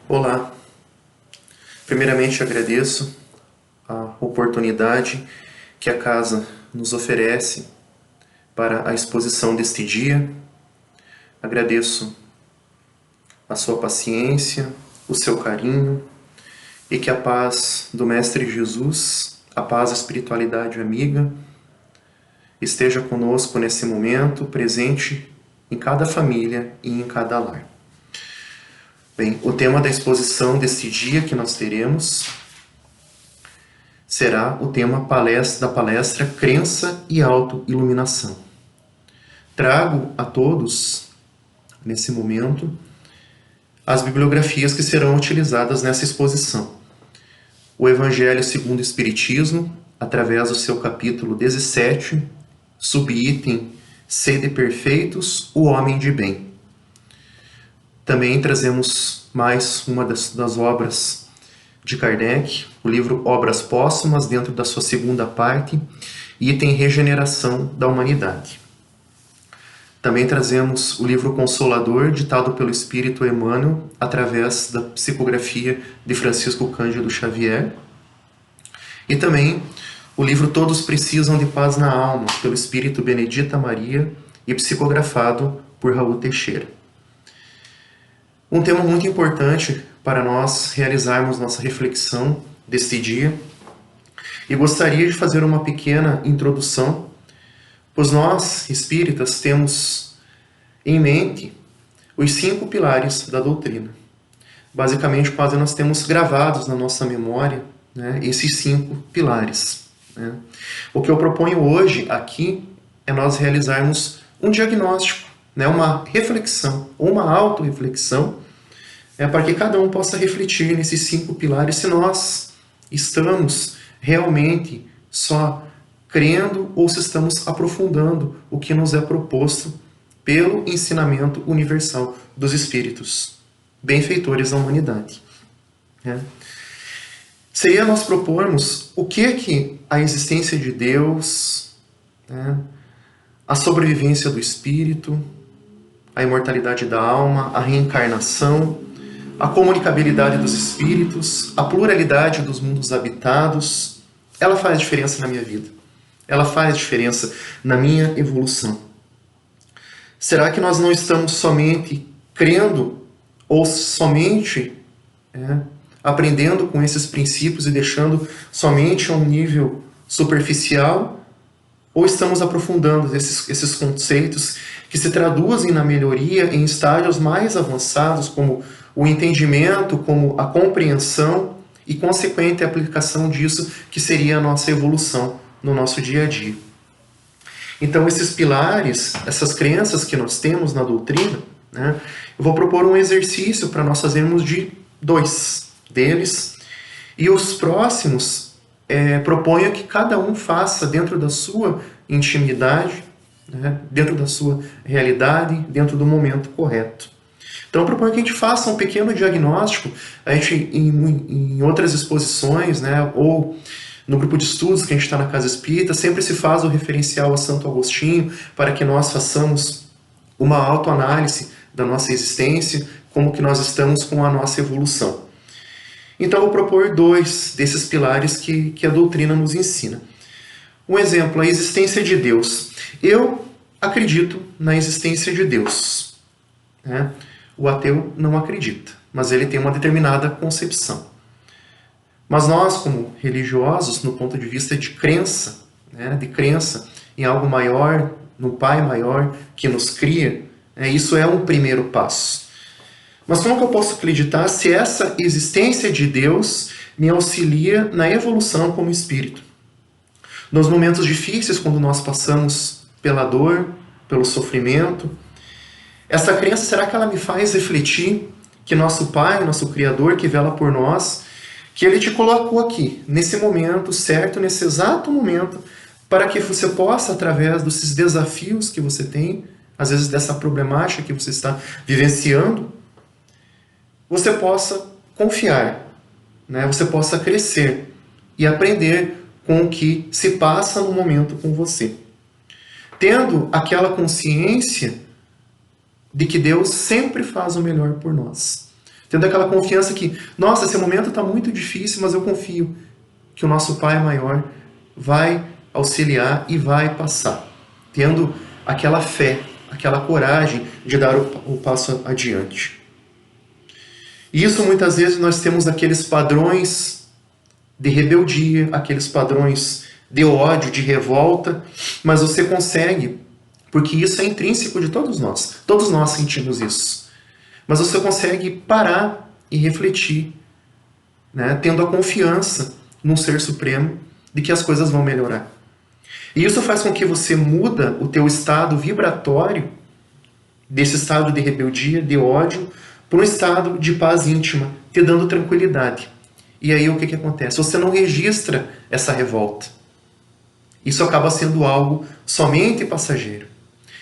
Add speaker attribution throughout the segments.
Speaker 1: Olá, primeiramente agradeço a oportunidade que a casa nos oferece para a exposição deste dia. Agradeço a sua paciência, o seu carinho e que a paz do Mestre Jesus, a paz da espiritualidade amiga, esteja conosco nesse momento, presente em cada família e em cada lar. Bem, o tema da exposição deste dia que nós teremos será o tema da palestra Crença e Autoiluminação. Trago a todos, nesse momento, as bibliografias que serão utilizadas nessa exposição. O Evangelho segundo o Espiritismo, através do seu capítulo 17, subitem Sede Perfeitos, o Homem de Bem. Também trazemos mais uma das obras de Kardec, o livro Obras Póstumas, dentro da sua segunda parte, item Regeneração da Humanidade. Também trazemos o livro Consolador, ditado pelo Espírito Emmanuel, através da psicografia de Francisco Cândido Xavier. E também o livro Todos Precisam de Paz na Alma, pelo Espírito Benedita Maria e psicografado por Raul Teixeira. Um tema muito importante para nós realizarmos nossa reflexão deste dia. E gostaria de fazer uma pequena introdução, pois nós, espíritas, temos em mente os 5 pilares da doutrina. Basicamente, quase nós temos gravados na nossa memória, né, esses 5 pilares. Né. O que eu proponho hoje aqui é nós realizarmos um diagnóstico, né, uma reflexão, uma autorreflexão, para que cada um possa refletir nesses 5 pilares, se nós estamos realmente só crendo ou se estamos aprofundando o que nos é proposto pelo ensinamento universal dos Espíritos, benfeitores da humanidade. Seria nós propormos o que a existência de Deus, a sobrevivência do Espírito, a imortalidade da alma, a reencarnação, a comunicabilidade dos espíritos, a pluralidade dos mundos habitados, ela faz diferença na minha vida. Ela faz diferença na minha evolução. Será que nós não estamos somente crendo ou somente aprendendo com esses princípios e deixando somente a um nível superficial? Ou estamos aprofundando esses conceitos que se traduzem na melhoria em estágios mais avançados, como o entendimento, como a compreensão e consequente aplicação disso, que seria a nossa evolução no nosso dia a dia. Então, esses pilares, essas crenças que nós temos na doutrina, eu vou propor um exercício para nós fazermos de 2 deles, e os próximos proponho que cada um faça dentro da sua intimidade, dentro da sua realidade, dentro do momento correto. Então, eu proponho que a gente faça um pequeno diagnóstico. A gente, em outras exposições, ou no grupo de estudos que a gente está na Casa Espírita, sempre se faz o referencial a Santo Agostinho, para que nós façamos uma autoanálise da nossa existência, como que nós estamos com a nossa evolução. Então, eu vou propor 2 desses pilares que a doutrina nos ensina. Um exemplo, a existência de Deus. Eu acredito na existência de Deus. O ateu não acredita, mas ele tem uma determinada concepção. Mas nós, como religiosos, no ponto de vista de crença, de crença em algo maior, no Pai maior que nos cria, isso é um primeiro passo. Mas como que eu posso acreditar se essa existência de Deus me auxilia na evolução como espírito? Nos momentos difíceis, quando nós passamos pela dor, pelo sofrimento, essa crença, será que ela me faz refletir que nosso Pai, nosso Criador, que vela por nós, que Ele te colocou aqui, nesse momento certo, nesse exato momento, para que você possa, através desses desafios que você tem, às vezes dessa problemática que você está vivenciando, você possa confiar, né? Você possa crescer e aprender com o que se passa no momento com você. Tendo aquela consciência de que Deus sempre faz o melhor por nós. Tendo aquela confiança que, nossa, esse momento está muito difícil, mas eu confio que o nosso Pai maior vai auxiliar e vai passar. Tendo aquela fé, aquela coragem de dar o passo adiante. E isso muitas vezes nós temos aqueles padrões de rebeldia, aqueles padrões de ódio, de revolta, mas você consegue, porque isso é intrínseco de todos nós sentimos isso. Mas você consegue parar e refletir, né, tendo a confiança num Ser Supremo de que as coisas vão melhorar. E isso faz com que você muda o teu estado vibratório, desse estado de rebeldia, de ódio, para um estado de paz íntima, te dando tranquilidade. E aí o que acontece? Você não registra essa revolta. Isso acaba sendo algo somente passageiro.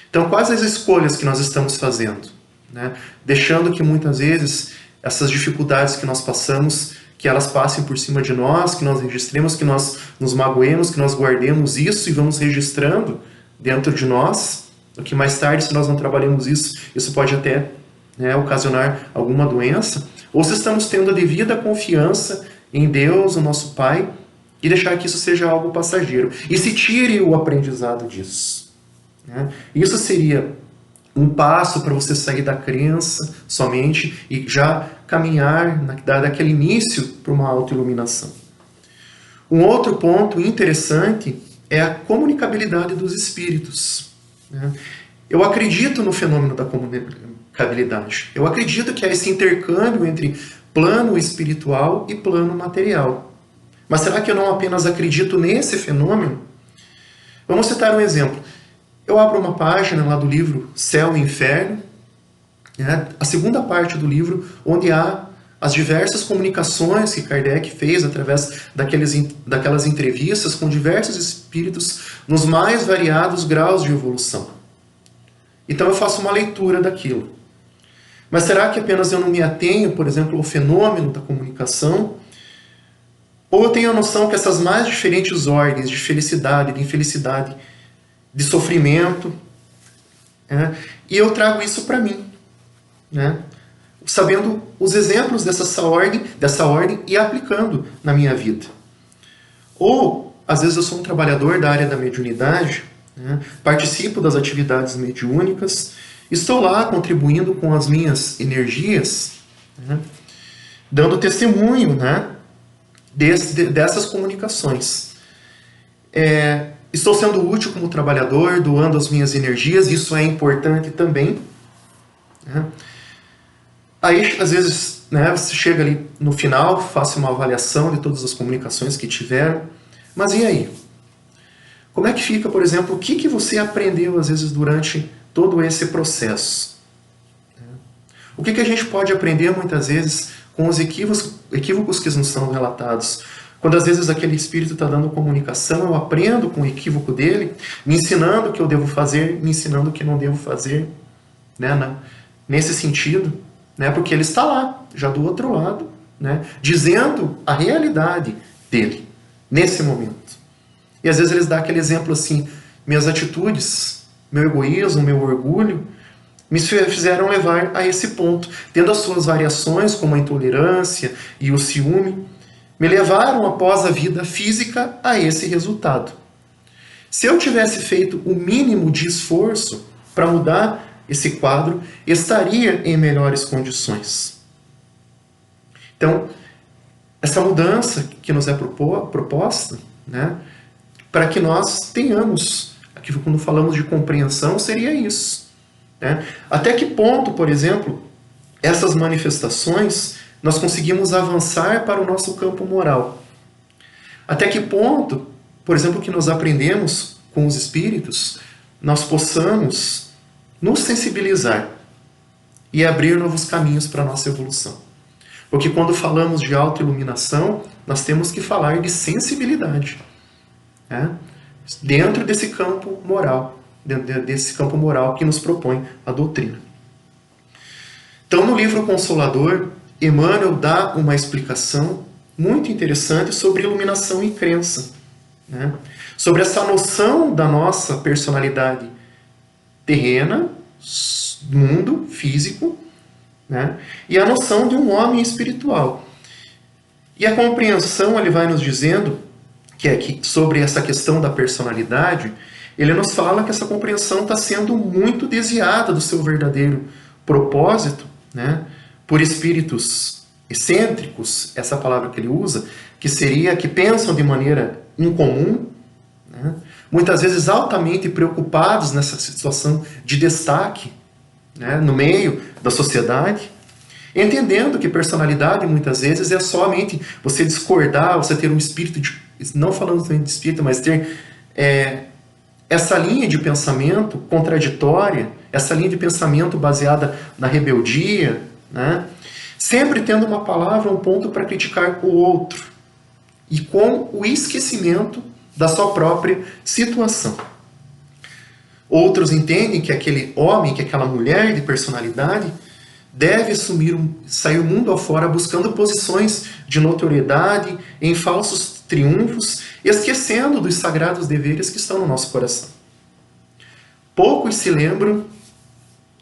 Speaker 1: Então, quais as escolhas que nós estamos fazendo? Né? Deixando que muitas vezes essas dificuldades que nós passamos, que elas passem por cima de nós, que nós registremos, que nós nos magoemos, que nós guardemos isso e vamos registrando dentro de nós, o que mais tarde, se nós não trabalhamos isso pode até, né, ocasionar alguma doença, ou se estamos tendo a devida confiança em Deus, o nosso Pai, e deixar que isso seja algo passageiro. E se tire o aprendizado disso. Né? Isso seria um passo para você sair da crença somente e já caminhar, dar aquele início para uma autoiluminação. Um outro ponto interessante é a comunicabilidade dos espíritos. Né? Eu acredito no fenômeno da comunicabilidade. Eu acredito que há esse intercâmbio entre plano espiritual e plano material. Mas será que eu não apenas acredito nesse fenômeno? Vamos citar um exemplo. Eu abro uma página lá do livro Céu e Inferno, né, a segunda parte do livro, onde há as diversas comunicações que Kardec fez através daquelas entrevistas com diversos espíritos nos mais variados graus de evolução. Então eu faço uma leitura daquilo. Mas será que apenas eu não me atenho, por exemplo, ao fenômeno da comunicação? Ou eu tenho a noção que essas mais diferentes ordens de felicidade, de infelicidade, de sofrimento, né, e eu trago isso para mim, né, sabendo os exemplos dessa ordem e aplicando na minha vida. Ou, às vezes eu sou um trabalhador da área da mediunidade, né, participo das atividades mediúnicas, estou lá contribuindo com as minhas energias, né, dando testemunho, né, dessas comunicações. Estou sendo útil como trabalhador, doando as minhas energias, isso é importante também. Né? Aí, às vezes, né, você chega ali no final, faça uma avaliação de todas as comunicações que tiveram, mas e aí? Como é que fica, por exemplo, o que você aprendeu, às vezes, durante todo esse processo? O que a gente pode aprender, muitas vezes, com os equívocos que nos são relatados? Quando às vezes aquele espírito está dando comunicação, eu aprendo com o equívoco dele, me ensinando o que eu devo fazer, me ensinando o que não devo fazer, né, nesse sentido, né, porque ele está lá, já do outro lado, né, dizendo a realidade dele, nesse momento. E às vezes eles dão aquele exemplo assim, minhas atitudes, meu egoísmo, meu orgulho, me fizeram levar a esse ponto, tendo as suas variações, como a intolerância e o ciúme, me levaram após a vida física a esse resultado. Se eu tivesse feito o mínimo de esforço para mudar esse quadro, estaria em melhores condições. Então, essa mudança que nos é proposta, né, para que nós tenhamos, aqui quando falamos de compreensão, seria isso. Né? Até que ponto, por exemplo, essas manifestações nós conseguimos avançar para o nosso campo moral? Até que ponto, por exemplo, que nós aprendemos com os espíritos, nós possamos nos sensibilizar e abrir novos caminhos para a nossa evolução? Porque quando falamos de autoiluminação, nós temos que falar de sensibilidade, né? Dentro desse campo moral. dentro desse campo moral que nos propõe a doutrina. Então, no livro Consolador, Emmanuel dá uma explicação muito interessante sobre iluminação e crença, né? Sobre essa noção da nossa personalidade terrena, mundo físico, né? E a noção de um homem espiritual. E a compreensão, ele vai nos dizendo que sobre essa questão da personalidade, ele nos fala que essa compreensão está sendo muito desviada do seu verdadeiro propósito, né? Por espíritos excêntricos, essa palavra que ele usa, que seria que pensam de maneira incomum, né? Muitas vezes altamente preocupados nessa situação de destaque, né? No meio da sociedade, entendendo que personalidade muitas vezes é somente você discordar, você ter um espírito, não falando de espírito, mas ter essa linha de pensamento contraditória, essa linha de pensamento baseada na rebeldia, né? Sempre tendo uma palavra, um ponto para criticar o outro, e com o esquecimento da sua própria situação. Outros entendem que aquele homem, que aquela mulher de personalidade deve sair o mundo afora buscando posições de notoriedade em falsos triunfos, esquecendo dos sagrados deveres que estão no nosso coração. Poucos se lembram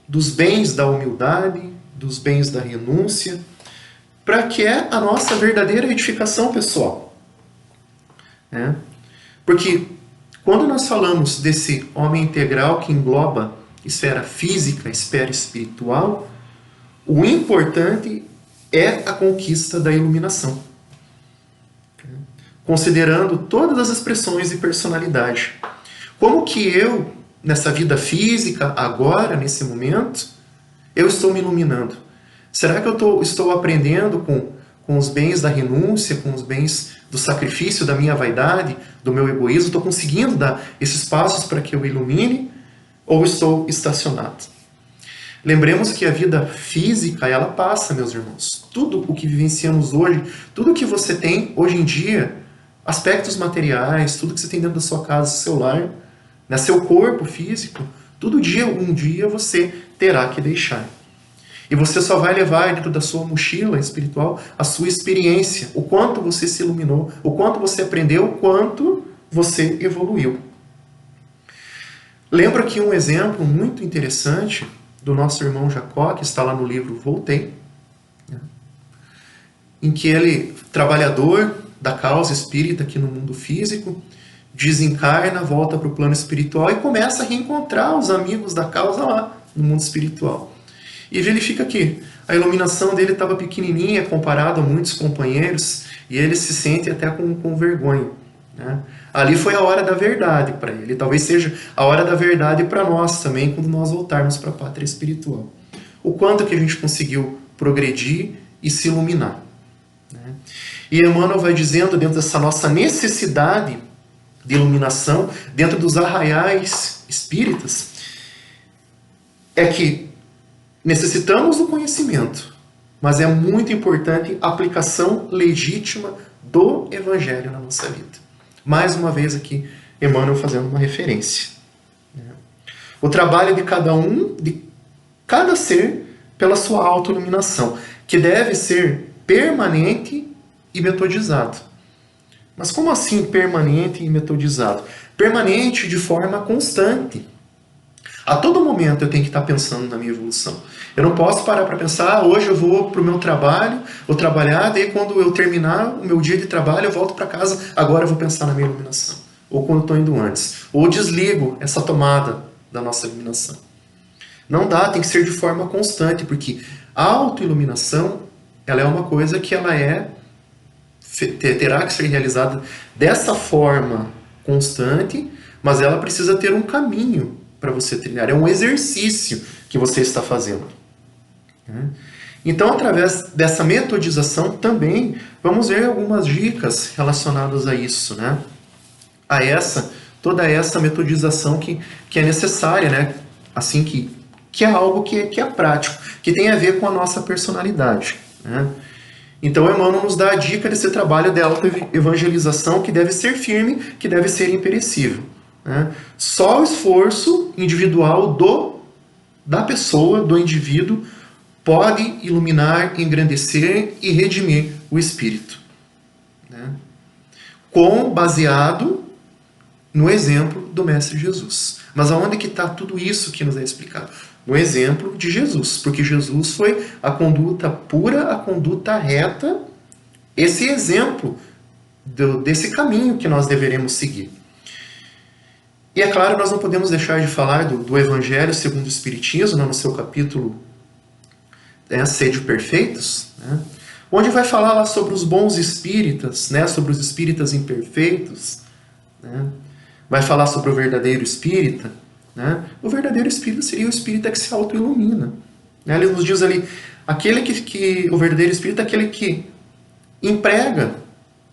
Speaker 1: dos bens da humildade, dos bens da renúncia, para que é a nossa verdadeira edificação pessoal, né? Porque quando nós falamos desse homem integral que engloba esfera física, esfera espiritual, o importante é a conquista da iluminação, considerando todas as expressões de personalidade. Como que eu, nessa vida física, agora, nesse momento, eu estou me iluminando? Será que eu estou aprendendo com os bens da renúncia, com os bens do sacrifício, da minha vaidade, do meu egoísmo? Estou conseguindo dar esses passos para que eu ilumine? Ou estou estacionado? Lembremos que a vida física, ela passa, meus irmãos. Tudo o que vivenciamos hoje, tudo que você tem hoje em dia, aspectos materiais, tudo que você tem dentro da sua casa, seu lar, né, seu corpo físico, um dia você terá que deixar. E você só vai levar dentro da sua mochila espiritual a sua experiência, o quanto você se iluminou, o quanto você aprendeu, o quanto você evoluiu. Lembro aqui um exemplo muito interessante do nosso irmão Jacó, que está lá no livro Voltei, né, em que ele, trabalhador da causa espírita aqui no mundo físico, desencarna, volta para o plano espiritual e começa a reencontrar os amigos da causa lá no mundo espiritual. E verifica que a iluminação dele estava pequenininha comparado a muitos companheiros, e ele se sente até com vergonha, né? Ali foi a hora da verdade para ele. Talvez seja a hora da verdade para nós também, quando nós voltarmos para a pátria espiritual. O quanto que a gente conseguiu progredir e se iluminar, né? E Emmanuel vai dizendo, dentro dessa nossa necessidade de iluminação, dentro dos arraiais espíritas, é que necessitamos do conhecimento, mas é muito importante a aplicação legítima do Evangelho na nossa vida. Mais uma vez aqui, Emmanuel fazendo uma referência. O trabalho de cada ser, pela sua autoiluminação, que deve ser permanente e metodizado. Mas como assim permanente e metodizado? Permanente de forma constante. A todo momento eu tenho que estar pensando na minha evolução. Eu não posso parar para pensar, hoje eu vou para o meu trabalho, vou trabalhar, daí quando eu terminar o meu dia de trabalho, eu volto para casa, agora eu vou pensar na minha iluminação. Ou quando eu estou indo antes. Ou desligo essa tomada da nossa iluminação. Não dá, tem que ser de forma constante, porque a autoiluminação, ela é uma coisa que ela terá que ser realizada dessa forma constante, mas ela precisa ter um caminho para você trilhar. É um exercício que você está fazendo. Então, através dessa metodização também, vamos ver algumas dicas relacionadas a isso, né? A toda essa metodização que é necessária, né? Assim que é algo que é prático, que tem a ver com a nossa personalidade, né? Então, Emmanuel nos dá a dica desse trabalho de auto-evangelização que deve ser firme, que deve ser imperecível. né? Só o esforço individual da pessoa, do indivíduo, pode iluminar, engrandecer e redimir o espírito, né? Baseado no exemplo do Mestre Jesus. Mas aonde que está tudo isso que nos é explicado? No exemplo de Jesus, porque Jesus foi a conduta pura, a conduta reta, esse exemplo desse caminho que nós deveremos seguir. E é claro, nós não podemos deixar de falar do Evangelho segundo o Espiritismo, no seu capítulo Sede Perfeitos, né? Onde vai falar lá sobre os bons espíritas, né? Sobre os espíritas imperfeitos, né? Vai falar sobre o verdadeiro espírita, né? O verdadeiro espírita seria o espírita que se auto-ilumina, né? Ele nos diz ali, o verdadeiro espírita é aquele que emprega,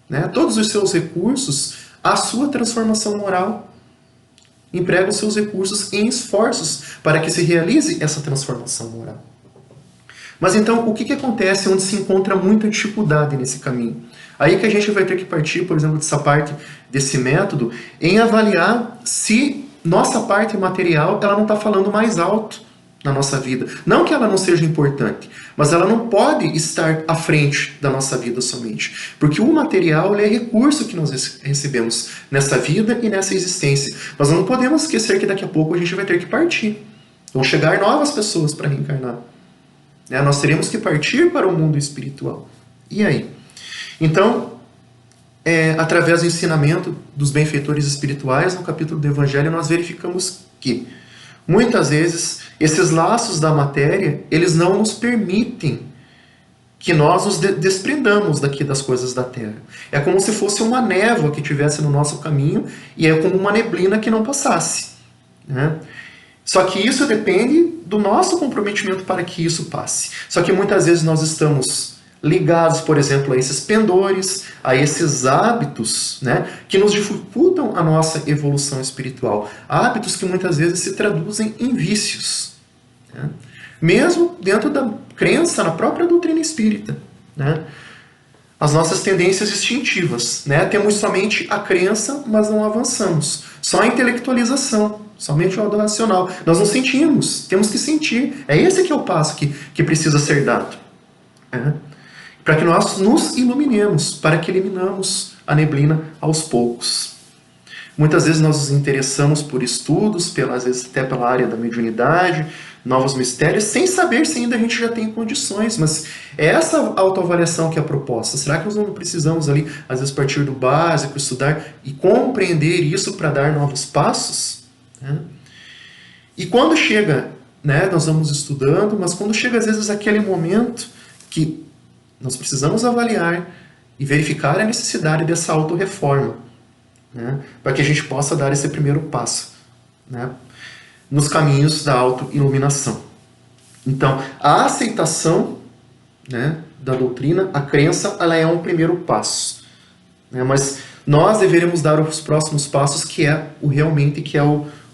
Speaker 1: né, todos os seus recursos à sua transformação moral, emprega os seus recursos em esforços para que se realize essa transformação moral. Mas então, o que acontece onde se encontra muita dificuldade nesse caminho? Aí que a gente vai ter que partir, por exemplo, dessa parte desse método, em avaliar se nossa parte material ela não está falando mais alto na nossa vida. Não que ela não seja importante, mas ela não pode estar à frente da nossa vida somente. Porque o material é recurso que nós recebemos nessa vida e nessa existência. Mas não podemos esquecer que daqui a pouco a gente vai ter que partir. Vão chegar novas pessoas para reencarnar. Nós teremos que partir para o mundo espiritual. E aí? Então, através do ensinamento dos benfeitores espirituais, no capítulo do Evangelho, nós verificamos que, muitas vezes, esses laços da matéria, eles não nos permitem que nós nos desprendamos daqui das coisas da Terra. É como se fosse uma névoa que tivesse no nosso caminho e é como uma neblina que não passasse, né? Só que isso depende do nosso comprometimento para que isso passe. Só que muitas vezes nós estamos ligados, por exemplo, a esses pendores, a esses hábitos, né, que nos dificultam a nossa evolução espiritual. Hábitos que muitas vezes se traduzem em vícios, né? Mesmo dentro da crença na própria doutrina espírita, né? As nossas tendências instintivas, né? Temos somente a crença, mas não avançamos. Só a intelectualização, somente o lado racional. Nós não sentimos, temos que sentir. É esse que é o passo que precisa ser dado, né? Para que nós nos iluminemos, para que eliminamos a neblina aos poucos. Muitas vezes nós nos interessamos por estudos, às vezes até pela área da mediunidade, novos mistérios, sem saber se ainda a gente já tem condições, mas é essa autoavaliação que é a proposta. Será que nós não precisamos ali, às vezes, partir do básico, estudar e compreender isso para dar novos passos, né? E quando chega, né, nós vamos estudando, mas quando chega às vezes aquele momento que nós precisamos avaliar e verificar a necessidade dessa autorreforma, né, para que a gente possa dar esse primeiro passo, né, nos caminhos da autoiluminação. Então, a aceitação, né, da doutrina, a crença, ela é um primeiro passo, né, mas nós deveremos dar os próximos passos, que é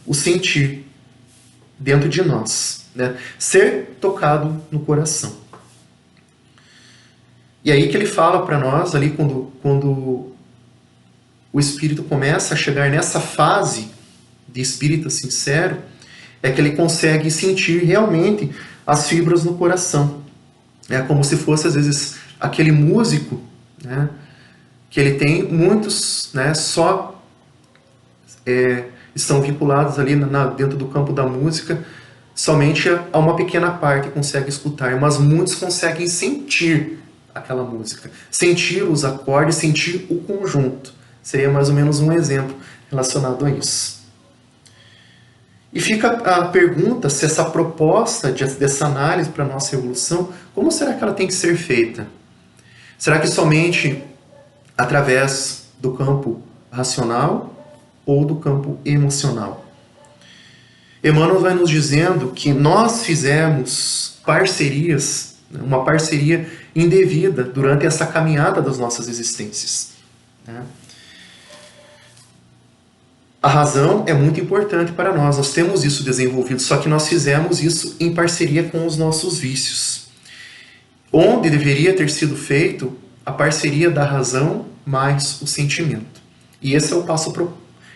Speaker 1: o sentir dentro de nós, né, ser tocado no coração. E aí que ele fala para nós, ali quando o espírito começa a chegar nessa fase de espírita sincero, é que ele consegue sentir realmente as fibras no coração. É como se fosse, às vezes, aquele músico, né, que ele tem muitos, né, estão vinculados ali dentro do campo da música, somente a uma pequena parte consegue escutar, mas muitos conseguem sentir aquela música, sentir os acordes, sentir o conjunto. Seria mais ou menos um exemplo relacionado a isso. E fica a pergunta se essa proposta dessa análise para a nossa evolução, como será que ela tem que ser feita? Será que somente através do campo racional ou do campo emocional? Emmanuel vai nos dizendo que nós fizemos parcerias, uma parceria indevida durante essa caminhada das nossas existências, né? A razão é muito importante para nós temos isso desenvolvido, só que nós fizemos isso em parceria com os nossos vícios. Onde deveria ter sido feito a parceria da razão mais o sentimento. E esse é o passo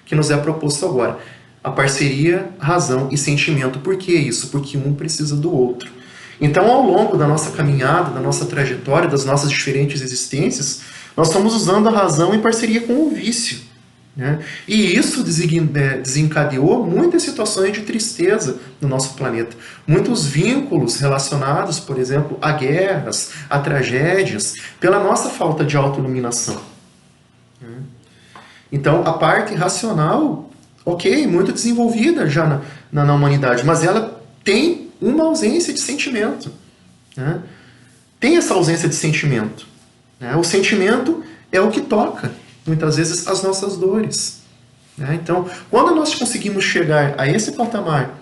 Speaker 1: que nos é proposto agora. A parceria, razão e sentimento. Por que isso? Porque um precisa do outro. Então, ao longo da nossa caminhada, da nossa trajetória, das nossas diferentes existências, nós estamos usando a razão em parceria com o vício, né? E isso desencadeou muitas situações de tristeza no nosso planeta. Muitos vínculos relacionados, por exemplo, a guerras, a tragédias, pela nossa falta de autoiluminação. Então, a parte racional, ok, muito desenvolvida já na humanidade, mas ela tem uma ausência de sentimento, né? Tem essa ausência de sentimento, né? O sentimento é o que toca, muitas vezes, as nossas dores, né? Então, quando nós conseguimos chegar a esse patamar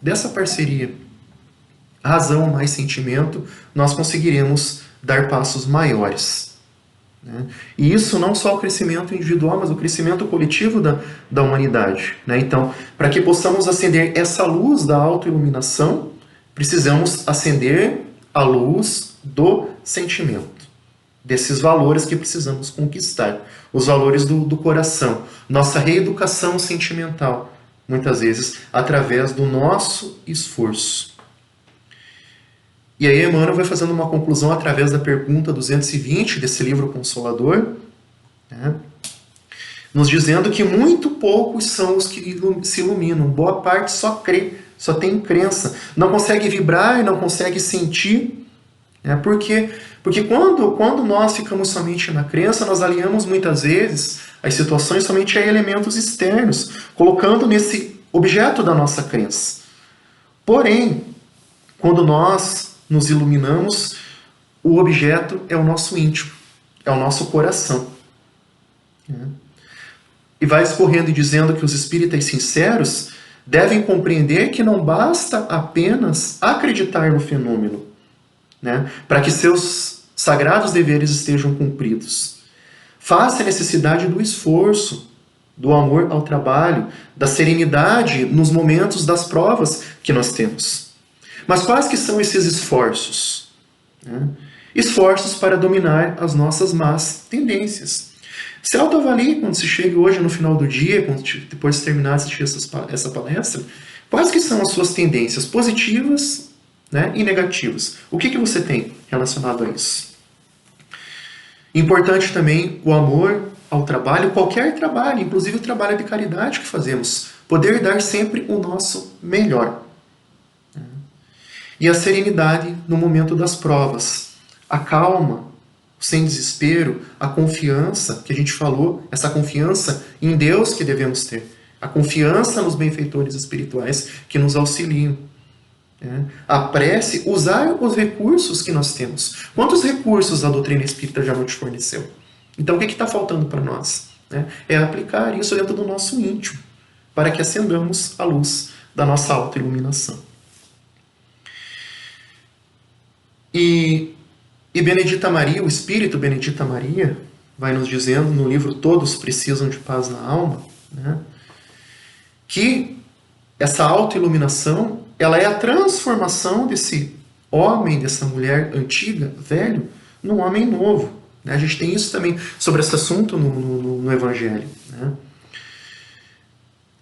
Speaker 1: dessa parceria, razão mais sentimento, nós conseguiremos dar passos maiores, né? E isso não só o crescimento individual, mas o crescimento coletivo da humanidade, né? Então, para que possamos acender essa luz da autoiluminação, precisamos acender a luz do sentimento, desses valores que precisamos conquistar, os valores do coração, nossa reeducação sentimental, muitas vezes através do nosso esforço. E aí Emmanuel vai fazendo uma conclusão através da pergunta 220 desse livro Consolador, né? Nos dizendo que muito poucos são os que se iluminam, boa parte só crê, só tem crença, não consegue vibrar e não consegue sentir, né? Porque quando nós ficamos somente na crença, nós alinhamos muitas vezes as situações somente a elementos externos, colocando nesse objeto da nossa crença. Porém, quando nós nos iluminamos, o objeto é o nosso íntimo, é o nosso coração, né? E vai escorrendo e dizendo que os espíritas sinceros devem compreender que não basta apenas acreditar no fenômeno, né, para que seus sagrados deveres estejam cumpridos. Faz-se a necessidade do esforço, do amor ao trabalho, da serenidade nos momentos das provas que nós temos. Mas quais que são esses esforços? Né? Esforços para dominar as nossas más tendências. Se autoavalie quando se chega hoje no final do dia, depois de terminar de assistir essa palestra, quais que são as suas tendências positivas, né, e negativas. O que você tem relacionado a isso? Importante também o amor ao trabalho, qualquer trabalho, inclusive o trabalho de caridade que fazemos. Poder dar sempre o nosso melhor. E a serenidade no momento das provas. A calma, sem desespero, a confiança que a gente falou, essa confiança em Deus que devemos ter. A confiança nos benfeitores espirituais que nos auxiliam. A prece, usar os recursos que nós temos. Quantos recursos a doutrina espírita já não te forneceu? Então o que está faltando para nós? É aplicar isso dentro do nosso íntimo, para que acendamos a luz da nossa autoiluminação. E Benedita Maria, o Espírito Benedita Maria, vai nos dizendo no livro Todos Precisam de Paz na Alma, né, que essa autoiluminação, ela é a transformação desse homem, dessa mulher antiga, velho, num homem novo. Né? A gente tem isso também sobre esse assunto no Evangelho. Né?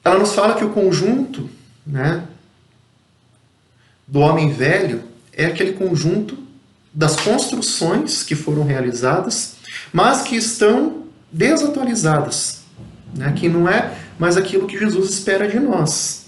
Speaker 1: Ela nos fala que o conjunto, né, do homem velho é aquele conjunto das construções que foram realizadas, mas que estão desatualizadas, né? Que não é mais aquilo que Jesus espera de nós.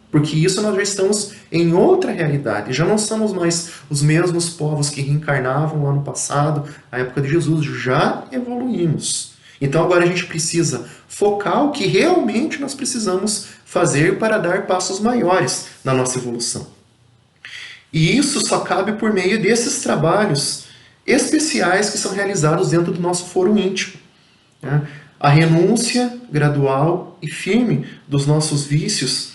Speaker 1: Porque isso nós já estamos em outra realidade, já não somos mais os mesmos povos que reencarnavam lá no passado, na época de Jesus, já evoluímos. Então agora a gente precisa focar o que realmente nós precisamos fazer para dar passos maiores na nossa evolução. E isso só cabe por meio desses trabalhos especiais que são realizados dentro do nosso foro íntimo. Né? A renúncia gradual e firme dos nossos vícios,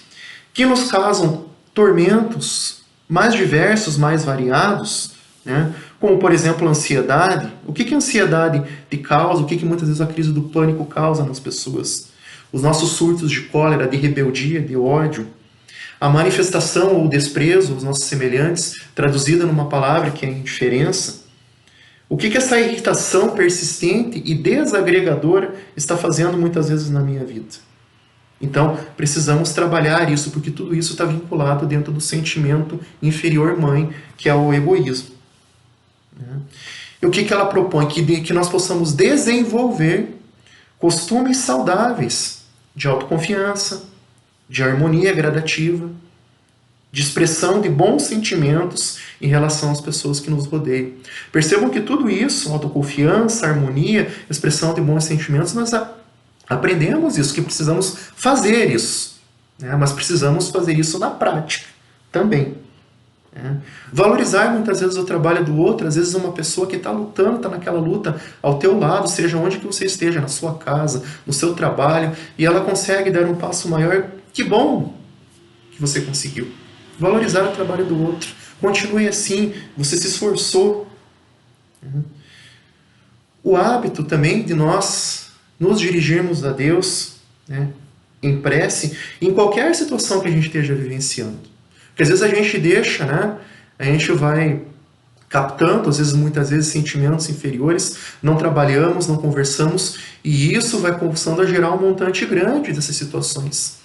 Speaker 1: que nos causam tormentos mais diversos, mais variados, né? Como, por exemplo, a ansiedade. O que a ansiedade te causa? O que muitas vezes a crise do pânico causa nas pessoas? Os nossos surtos de cólera, de rebeldia, de ódio. A manifestação ou o desprezo aos nossos semelhantes, traduzida numa palavra que é indiferença. O que essa irritação persistente e desagregadora está fazendo muitas vezes na minha vida? Então, precisamos trabalhar isso, porque tudo isso está vinculado dentro do sentimento inferior-mãe, que é o egoísmo. E o que ela propõe? Que nós possamos desenvolver costumes saudáveis de autoconfiança, de harmonia gradativa, de expressão de bons sentimentos em relação às pessoas que nos rodeiam. Percebam que tudo isso, autoconfiança, harmonia, expressão de bons sentimentos, nós aprendemos isso, que precisamos fazer isso. Né? Mas precisamos fazer isso na prática também. Valorizar muitas vezes o trabalho do outro, às vezes uma pessoa que está lutando, está naquela luta ao teu lado, seja onde que você esteja, na sua casa, no seu trabalho, e ela consegue dar um passo maior. Que bom que você conseguiu. Valorizar o trabalho do outro. Continue assim, você se esforçou. O hábito também de nós nos dirigirmos a Deus, né, em prece, em qualquer situação que a gente esteja vivenciando. Porque às vezes a gente deixa, né, a gente vai captando, às vezes, muitas vezes, sentimentos inferiores, não trabalhamos, não conversamos, e isso vai começando a gerar um montante grande dessas situações.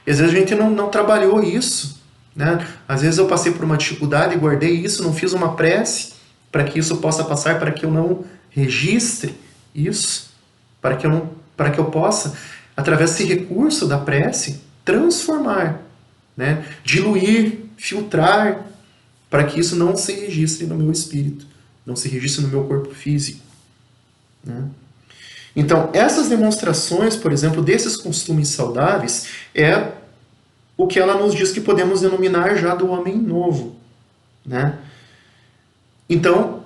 Speaker 1: E às vezes a gente não trabalhou isso. Né? Às vezes eu passei por uma dificuldade e guardei isso, não fiz uma prece para que isso possa passar, para que eu não registre isso, para que eu possa, através desse recurso da prece, transformar, né? Diluir, filtrar, para que isso não se registre no meu espírito, não se registre no meu corpo físico. Né? Então, essas demonstrações, por exemplo, desses costumes saudáveis, é o que ela nos diz que podemos denominar já do homem novo. Né? Então,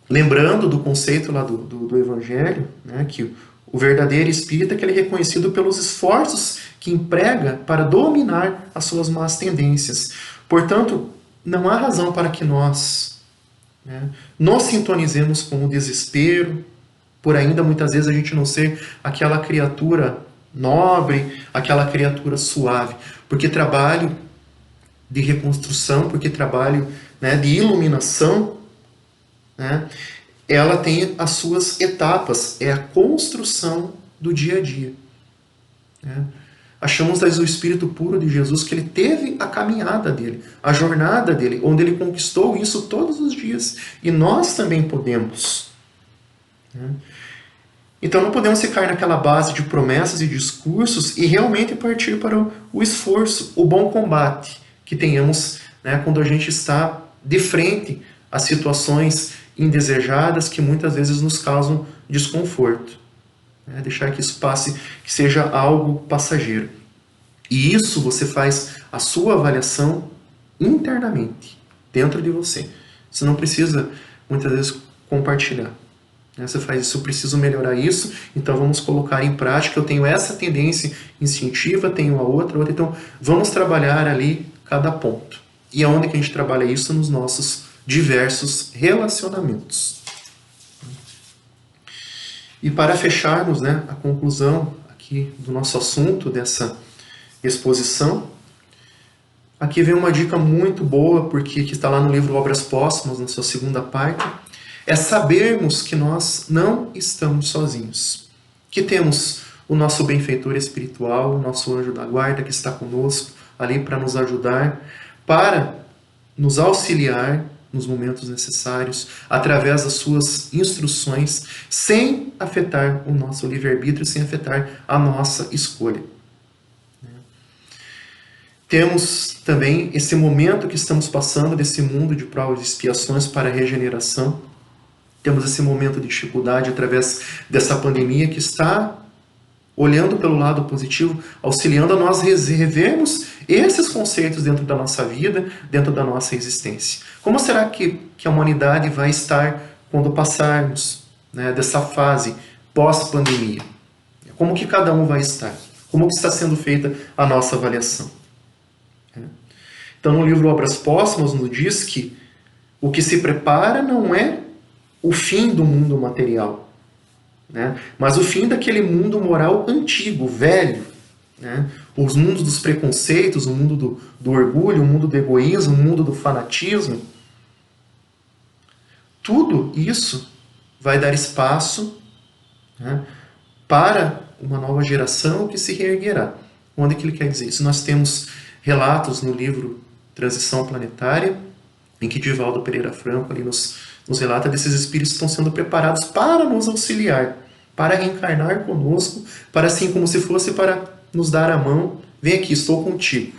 Speaker 1: lembrando do conceito lá do Evangelho, né, que o verdadeiro espírita que ele é reconhecido pelos esforços que emprega para dominar as suas más tendências. Portanto, não há razão para que nós, né, nos sintonizemos com o desespero, por ainda muitas vezes a gente não ser aquela criatura nobre, aquela criatura suave, porque trabalho de reconstrução, porque trabalho, né, de iluminação, né, ela tem as suas etapas, é a construção do dia a dia. Né? Achamos o Espírito puro de Jesus que ele teve a caminhada dele, a jornada dele, onde ele conquistou isso todos os dias. E nós também podemos. Né? Então não podemos ficar naquela base de promessas e discursos e realmente partir para o esforço, o bom combate que tenhamos, né, quando a gente está de frente às situações indesejadas que muitas vezes nos causam desconforto. Deixar que isso passe, que seja algo passageiro. E isso você faz a sua avaliação internamente, dentro de você. Você não precisa, muitas vezes, compartilhar. Você faz isso, eu preciso melhorar isso, então vamos colocar em prática. Eu tenho essa tendência instintiva, tenho a outra, então vamos trabalhar ali cada ponto. E aonde que a gente trabalha isso? Nos nossos diversos relacionamentos. E para fecharmos, né, a conclusão aqui do nosso assunto, dessa exposição, aqui vem uma dica muito boa, porque que está lá no livro Obras Póstumas, na sua segunda parte, é sabermos que nós não estamos sozinhos, que temos o nosso benfeitor espiritual, o nosso anjo da guarda que está conosco ali para nos ajudar, para nos auxiliar nos momentos necessários, através das suas instruções, sem afetar o nosso livre-arbítrio, sem afetar a nossa escolha. Temos também esse momento que estamos passando, desse mundo de provas e expiações para a regeneração. Temos esse momento de dificuldade através dessa pandemia que está, olhando pelo lado positivo, auxiliando a nós revermos esses conceitos dentro da nossa vida, dentro da nossa existência. Como será que a humanidade vai estar quando passarmos, né, dessa fase pós-pandemia? Como que cada um vai estar? Como que está sendo feita a nossa avaliação? Então, no livro Obras Póstumas, nos diz que o que se prepara não é o fim do mundo material, né? Mas o fim daquele mundo moral antigo, velho, né? Os mundos dos preconceitos, o mundo do orgulho, o mundo do egoísmo, o mundo do fanatismo. Tudo isso vai dar espaço, né, para uma nova geração que se reerguerá. Onde que ele quer dizer isso? Nós temos relatos no livro Transição Planetária, em que Divaldo Pereira Franco ali nos relata desses espíritos que estão sendo preparados para nos auxiliar, para reencarnar conosco, para assim como se fosse para nos dar a mão, vem aqui, estou contigo,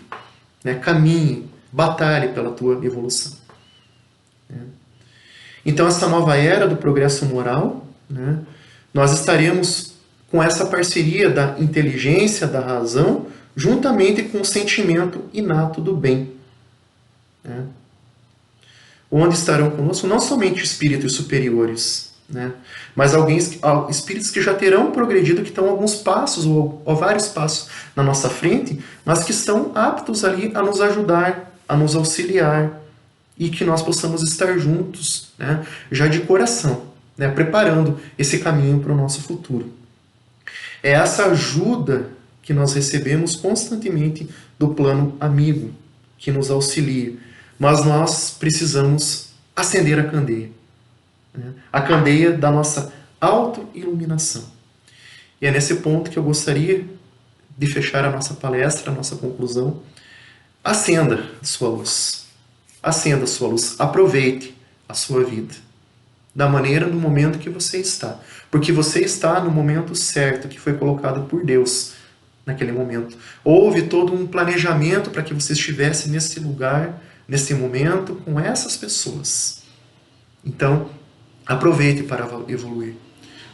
Speaker 1: né? Caminhe, batalhe pela tua evolução. Então essa nova era do progresso moral, né? Nós estaremos com essa parceria da inteligência, da razão, juntamente com o sentimento inato do bem, né? Onde estarão conosco não somente espíritos superiores, né? Mas espíritos que já terão progredido, que estão alguns passos ou vários passos na nossa frente, mas que estão aptos ali a nos ajudar, a nos auxiliar, e que nós possamos estar juntos, né? Já de coração, né? Preparando esse caminho para o nosso futuro. É essa ajuda que nós recebemos constantemente do plano amigo, que nos auxilia. Mas nós precisamos acender a candeia, né? A candeia da nossa autoiluminação. E é nesse ponto que eu gostaria de fechar a nossa palestra, a nossa conclusão. Acenda a sua luz. Acenda a sua luz. Aproveite a sua vida da maneira, no momento que você está. Porque você está no momento certo, que foi colocado por Deus naquele momento. Houve todo um planejamento para que você estivesse nesse lugar, nesse momento, com essas pessoas. Então, aproveite para evoluir.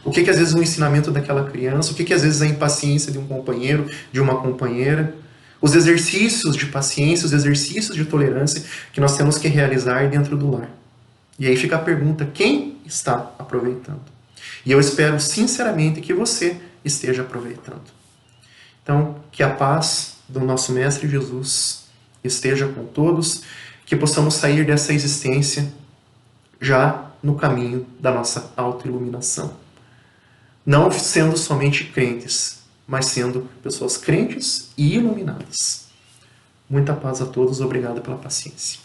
Speaker 1: O que às vezes o ensinamento daquela criança, o que às vezes a impaciência de um companheiro, de uma companheira, os exercícios de paciência, os exercícios de tolerância que nós temos que realizar dentro do lar. E aí fica a pergunta, quem está aproveitando? E eu espero sinceramente que você esteja aproveitando. Então, que a paz do nosso Mestre Jesus esteja com todos, que possamos sair dessa existência já no caminho da nossa autoiluminação. Não sendo somente crentes, mas sendo pessoas crentes e iluminadas. Muita paz a todos, obrigado pela paciência.